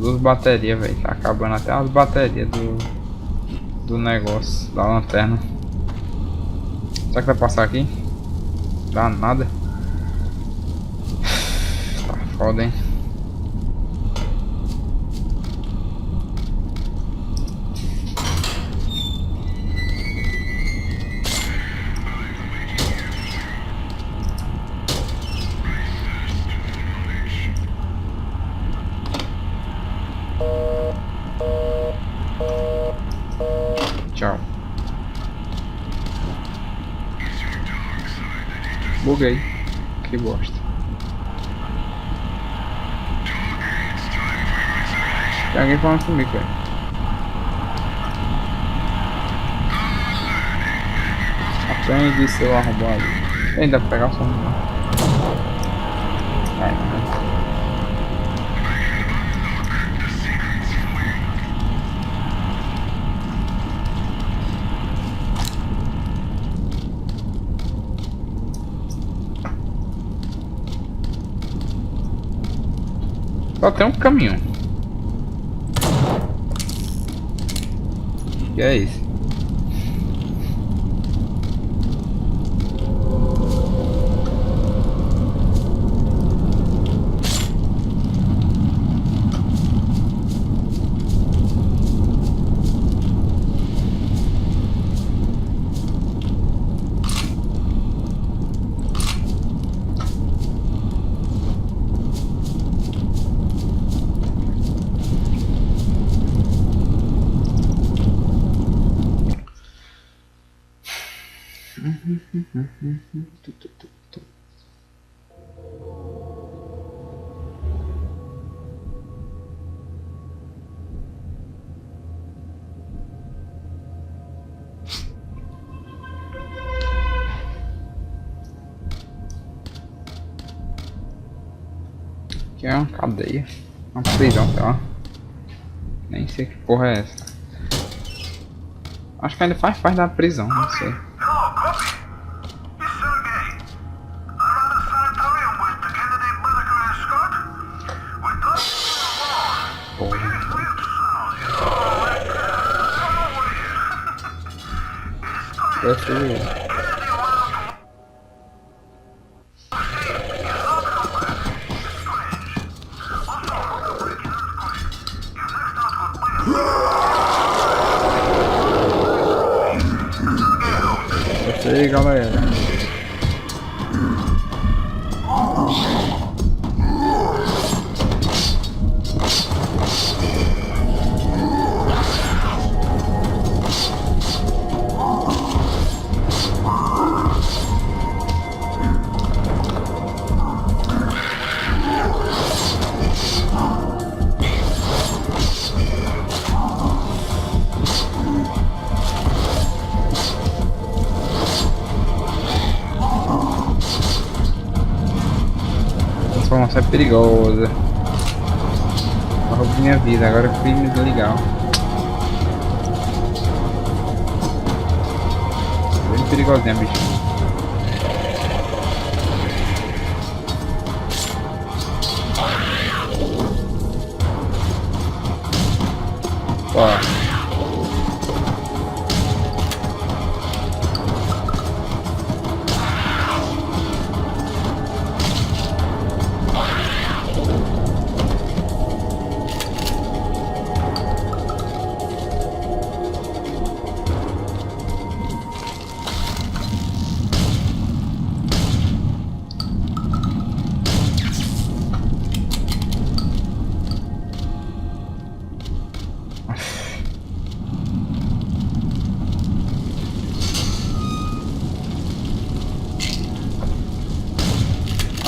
duas baterias, velho. Tá acabando até as baterias do negócio, da lanterna. Será que vai passar aqui? Dá nada. Tá foda, hein? Tchau. Buguei. Que bosta. Tem alguém falando comigo, velho. Aprende, seu arrombado. Ainda pra pegar o som. Só tem um caminho. Que é isso? Que é uma cadeia, uma prisão, sei lá. Nem sei que porra é essa. Acho que ainda faz parte da prisão, não sei. Deve ser. E aí, galera. Nossa, é perigosa. Roubou minha vida, agora eu fui me desligar. Bem perigosinha, bicho. Ó.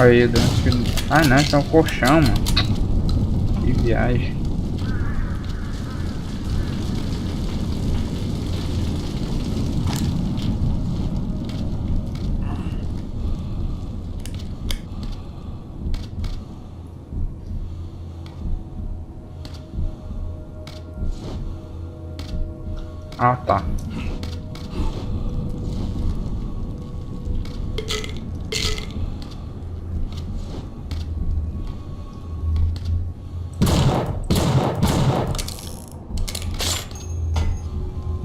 Aí, ah não, isso é um colchão, mano. Que viagem. Ah, tá.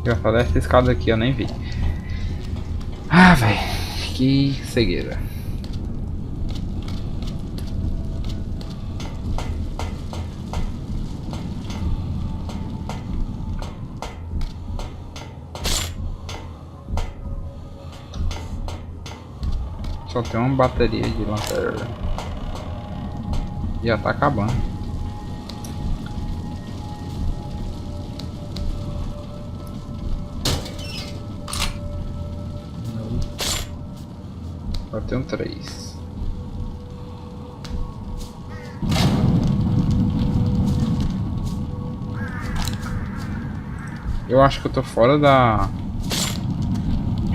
Já falei essa escada aqui, eu nem vi. Ah, velho. Que cegueira. Só tem uma bateria de lanterna. Já tá acabando. Só tenho 3. Eu acho que eu tô fora de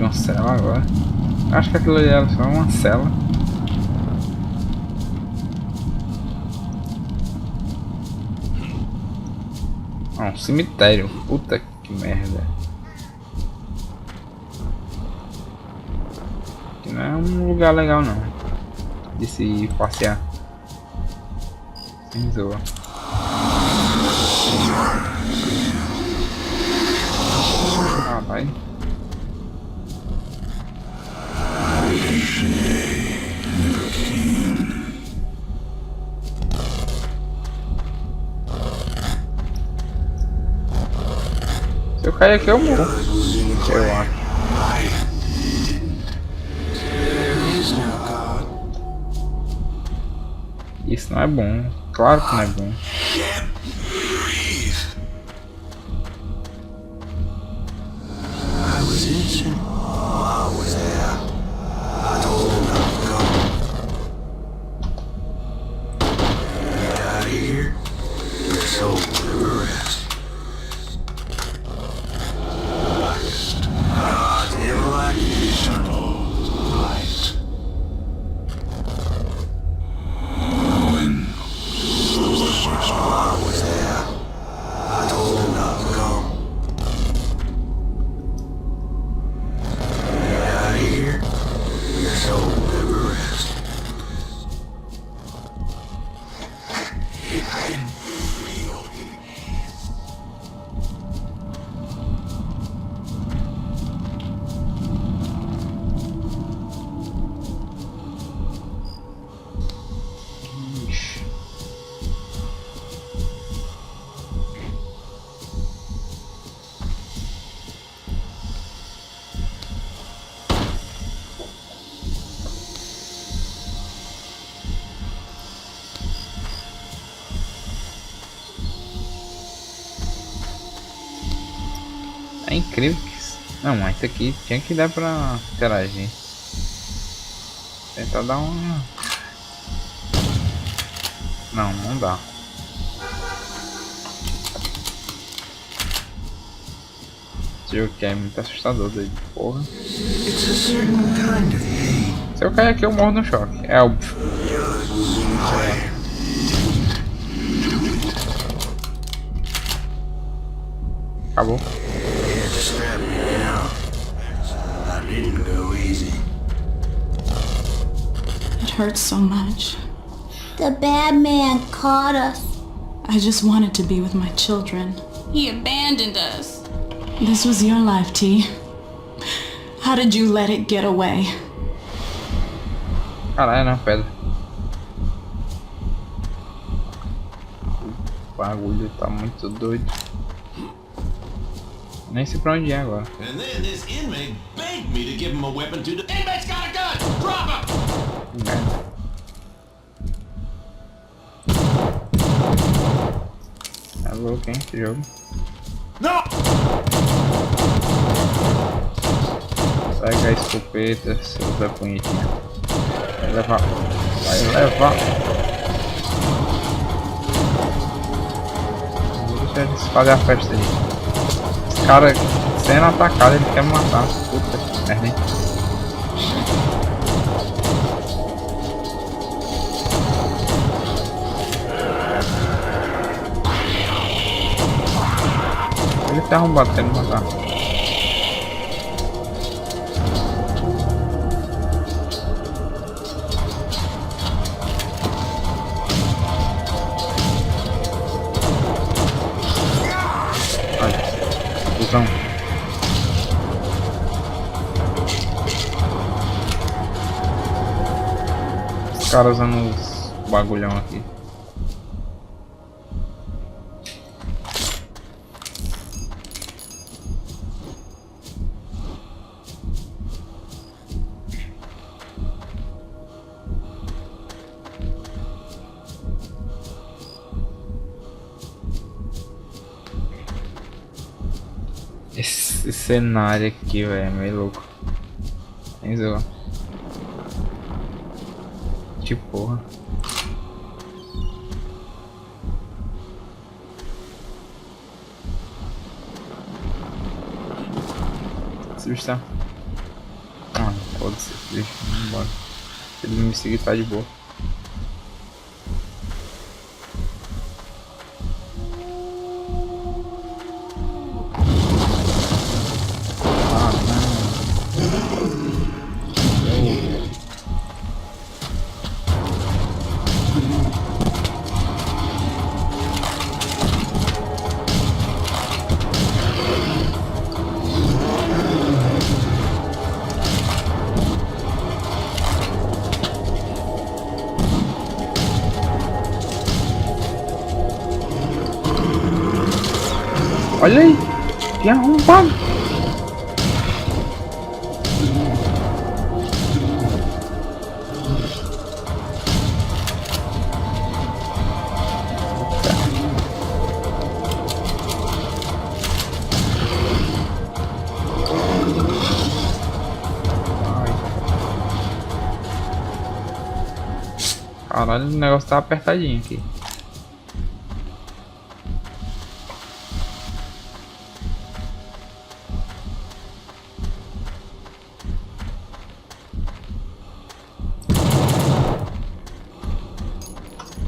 uma cela agora. Acho que aquilo ali era só uma cela. Ah, um cemitério. Puta que merda. Aqui não é um lugar legal não. De se passear. Sem zoa. Ah, vai. Se eu cair aqui eu morro. Eu acho. Isso não é bom. Claro que não é bom. É incrível que isso. Não, mas isso aqui tinha que dar pra interagir. Tentar dar uma. Não, não dá. Esse jogo aqui é muito assustador, doido. Porra. Se eu cair aqui eu morro no choque. É óbvio. Acabou. It hurts so much. The bad man caught us. I just wanted to be with my children. He abandoned us. This was your life, T. How did you let it get away? Caralho, não, pedra. O bagulho tá muito doido. Nem sei pra onde é agora. And then this inmate begged me to give him a weapon to... Inmate's got a gun! Drop him! Merda. É louco, hein, esse jogo. No! Pega a escopeta, seu Zé Punhetinha. Vai levar. Vai levar. Deixa eles fazer a festa aí. Esse cara sendo atacado, ele quer me matar. Puta que merda, hein? Ele tá arrombado, quer me matar. Ai, cuzão. Os caras usando os bagulhão aqui. Esse cenário aqui, velho, é meio louco. Entendeu? Que porra. Esse bicho tá... Ah, foda-se, deixa eu ir embora. Se ele me seguir, tá de boa. Olha aí, que arrombado. Caralho, o negócio tá apertadinho aqui.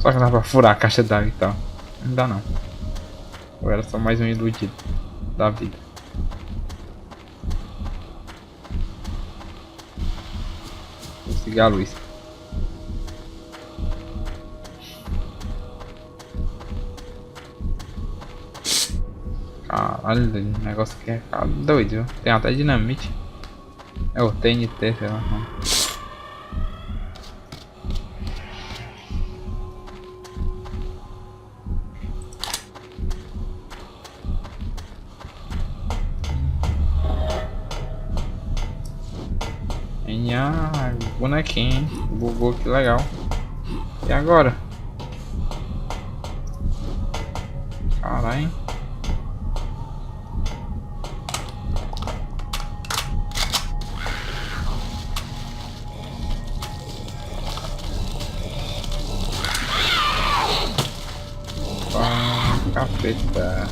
Só que dá pra furar a caixa d'água e tal. Não dá não. Ou era só mais um iludido da vida. Vou seguir a luz. Caralho, o negócio aqui é doido, viu? Tem até dinamite. É o TNT, sei lá. Ah, bonequinho, hein? Bugou, que legal. E agora? Caralho. Capeta.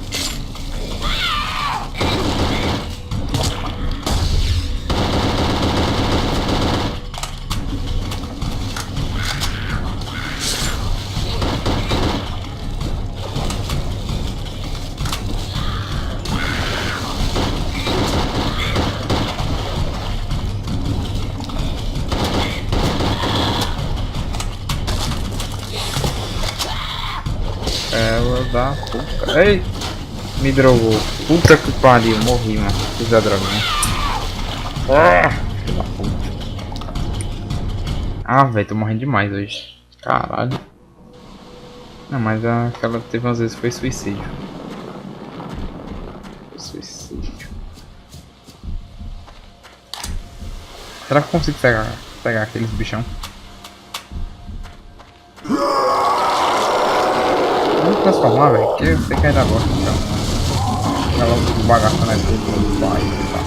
Ela da puta. Ei! Me drogou. Puta que pariu, morri, mano. Fiz a droguinha. Ah, filho da puta. Ah, velho, tô morrendo demais hoje. Caralho. Não, mas aquela teve umas vezes foi suicídio. Suicídio. Será que eu consigo pegar aqueles bichão? Vamos transformar, velho, que eu sei que ainda gosta, então. Ela bagaçando aqui do pai e tal.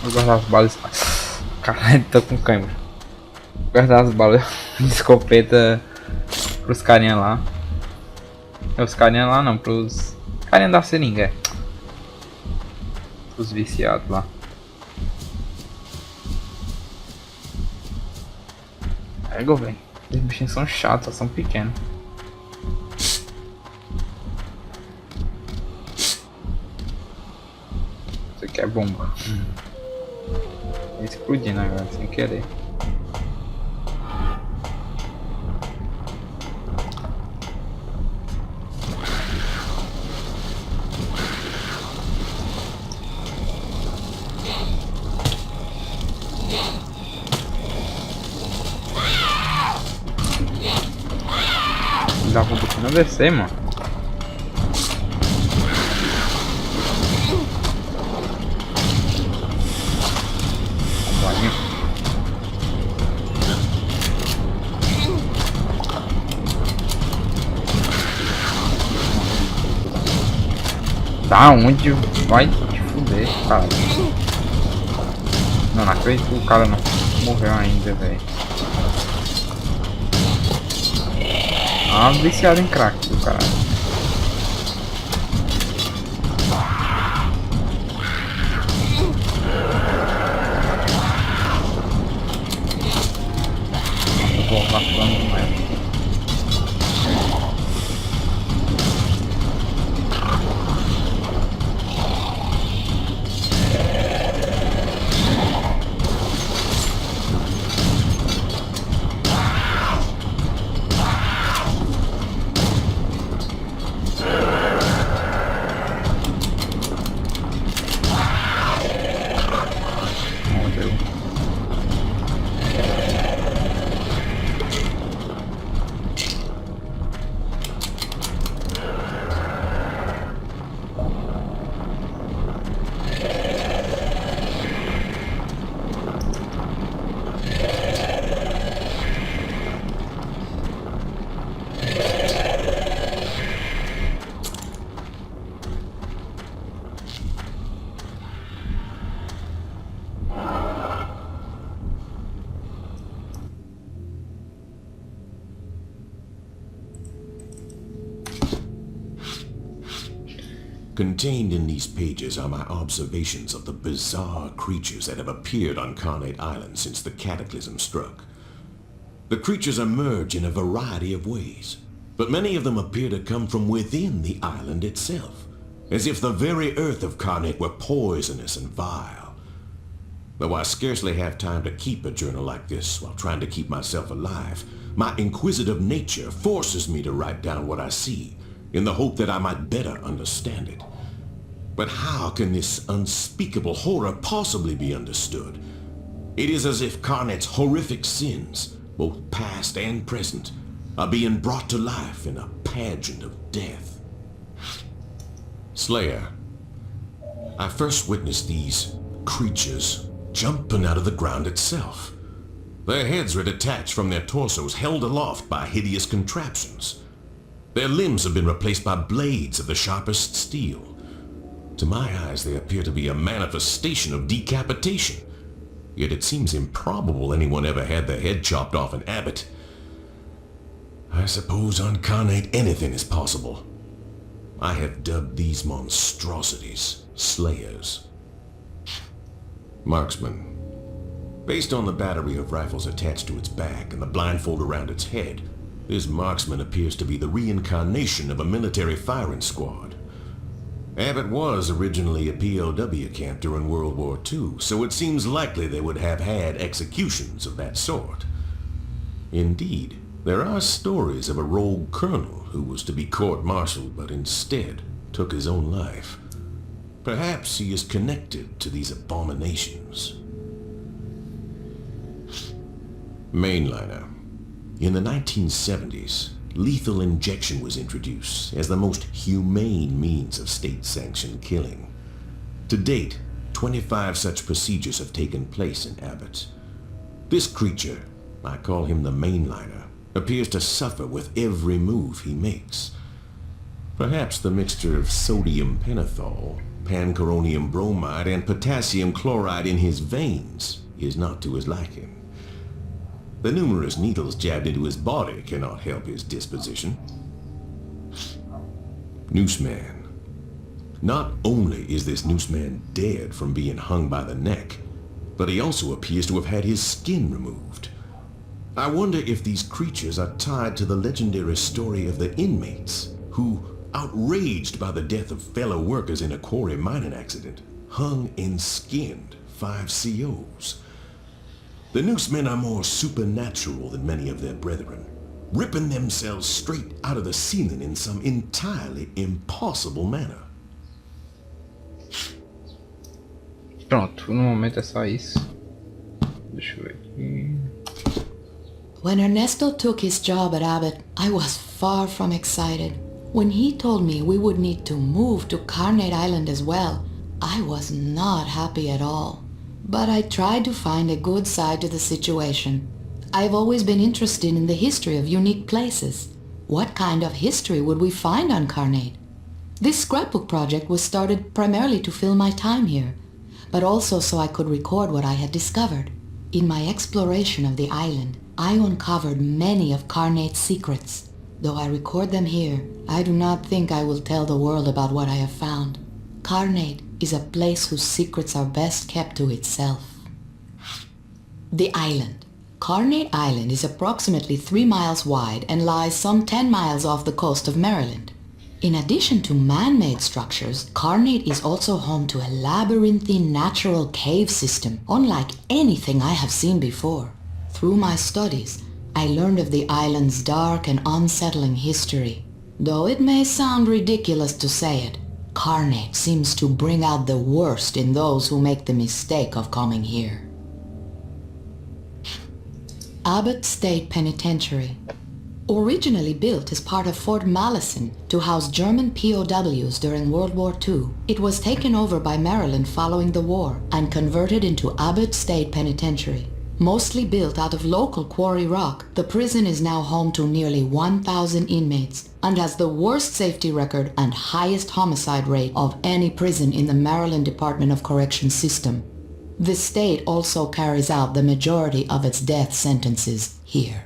Vou guardar as balas. Caralho, tô com câimbra. Vou guardar as balas de escopeta pros carinha lá. Os carinha lá não, pros carinha da seringa. Os viciados lá. Égua, velho. Os bichinhos são chatos, são pequenos. Isso aqui é bomba. Explodindo agora, sem querer. Dá pra botar não descer, mano. Da onde vai te fuder, cara? Não acredito que o cara não morreu ainda, velho. Ah, viciado em crack do caralho. Vou voltar falando demais. Contained in these pages are my observations of the bizarre creatures that have appeared on Carnate Island since the cataclysm struck. The creatures emerge in a variety of ways, but many of them appear to come from within the island itself, as if the very earth of Carnate were poisonous and vile. Though I scarcely have time to keep a journal like this while trying to keep myself alive, my inquisitive nature forces me to write down what I see, in the hope that I might better understand it. But how can this unspeakable horror possibly be understood? It is as if Carnate's horrific sins, both past and present, are being brought to life in a pageant of death. Slayer, I first witnessed these creatures jumping out of the ground itself. Their heads were detached from their torsos, held aloft by hideous contraptions. Their limbs have been replaced by blades of the sharpest steel. To my eyes, they appear to be a manifestation of decapitation. Yet it seems improbable anyone ever had their head chopped off in Abbott. I suppose on Carnate anything is possible. I have dubbed these monstrosities Slayers. Marksman. Based on the battery of rifles attached to its back and the blindfold around its head, this marksman appears to be the reincarnation of a military firing squad. Abbott was originally a POW camp during World War II, so it seems likely they would have had executions of that sort. Indeed, there are stories of a rogue colonel who was to be court-martialed but instead took his own life. Perhaps he is connected to these abominations. Mainliner. In the 1970s, lethal injection was introduced as the most humane means of state-sanctioned killing. To date, 25 such procedures have taken place in Abbott. This creature, I call him the Mainliner, appears to suffer with every move he makes. Perhaps the mixture of sodium pentothal, pancuronium bromide, and potassium chloride in his veins is not to his liking. The numerous needles jabbed into his body cannot help his disposition. Nooseman. Not only is this noose man dead from being hung by the neck, but he also appears to have had his skin removed. I wonder if these creatures are tied to the legendary story of the inmates who, outraged by the death of fellow workers in a quarry mining accident, hung and skinned 5 COs. The noose men are more supernatural than many of their brethren, ripping themselves straight out of the ceiling in some entirely impossible manner. Pronto, no momento é só isso. Deixa eu ver aqui. When Ernesto took his job at Abbott, I was far from excited. When he told me we would need to move to Carnate Island as well, I was not happy at all. But I tried to find a good side to the situation. I've always been interested in the history of unique places. What kind of history would we find on Carnate? This scrapbook project was started primarily to fill my time here, but also so I could record what I had discovered. In my exploration of the island, I uncovered many of Carnate's secrets. Though I record them here, I do not think I will tell the world about what I have found. Carnate is a place whose secrets are best kept to itself. The island. Carnate Island is approximately 3 miles wide and lies some 10 miles off the coast of Maryland. In addition to man-made structures, Carnate is also home to a labyrinthine natural cave system, unlike anything I have seen before. Through my studies, I learned of the island's dark and unsettling history. Though it may sound ridiculous to say it, Carnate seems to bring out the worst in those who make the mistake of coming here. Abbott State Penitentiary. Originally built as part of Fort Malison to house German POWs during World War II, it was taken over by Maryland following the war and converted into Abbott State Penitentiary. Mostly built out of local quarry rock, the prison is now home to nearly 1,000 inmates and has the worst safety record and highest homicide rate of any prison in the Maryland Department of Corrections system. The state also carries out the majority of its death sentences here.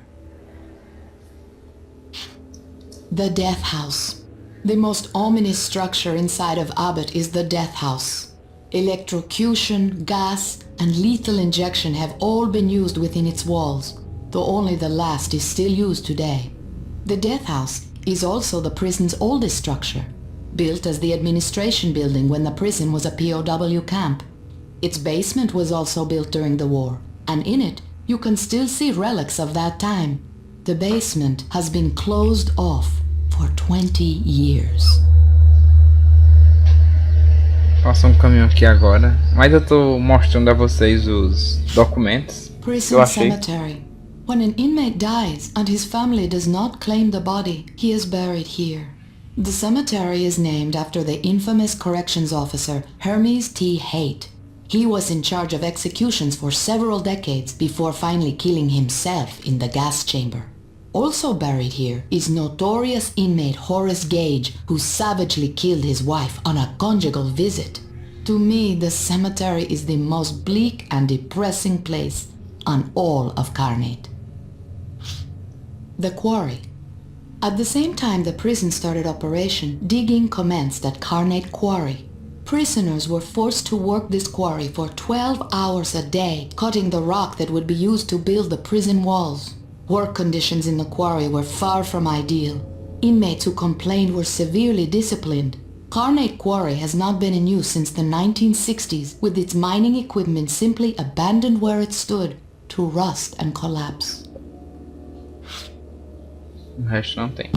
The Death House. The most ominous structure inside of Abbott is the Death House. Electrocution, gas, and lethal injection have all been used within its walls, though only the last is still used today. The Death House is also the prison's oldest structure, built as the administration building when the prison was a POW camp. Its basement was also built during the war, and in it you can still see relics of that time. The basement has been closed off for 20 years. Passa um caminho aqui agora, mas eu tô mostrando a vocês os documentos que eu Prison achei. cemetery. When an inmate dies and his family does not claim the body, he is buried here. The cemetery is named after the infamous corrections officer Hermes T. Haight. He was in charge of executions for several decades before finally killing himself in the gas chamber. Also buried here is notorious inmate Horace Gage, who savagely killed his wife on a conjugal visit. To me, the cemetery is the most bleak and depressing place on all of Carnate. The quarry. At the same time the prison started operation, digging commenced at Carnate Quarry. Prisoners were forced to work this quarry for 12 hours a day, cutting the rock that would be used to build the prison walls. Work conditions in the quarry were far from ideal. Inmates who complained were severely disciplined. Carnate Quarry has not been in use since the 1960s, with its mining equipment simply abandoned where it stood to rust and collapse. O resto não tem.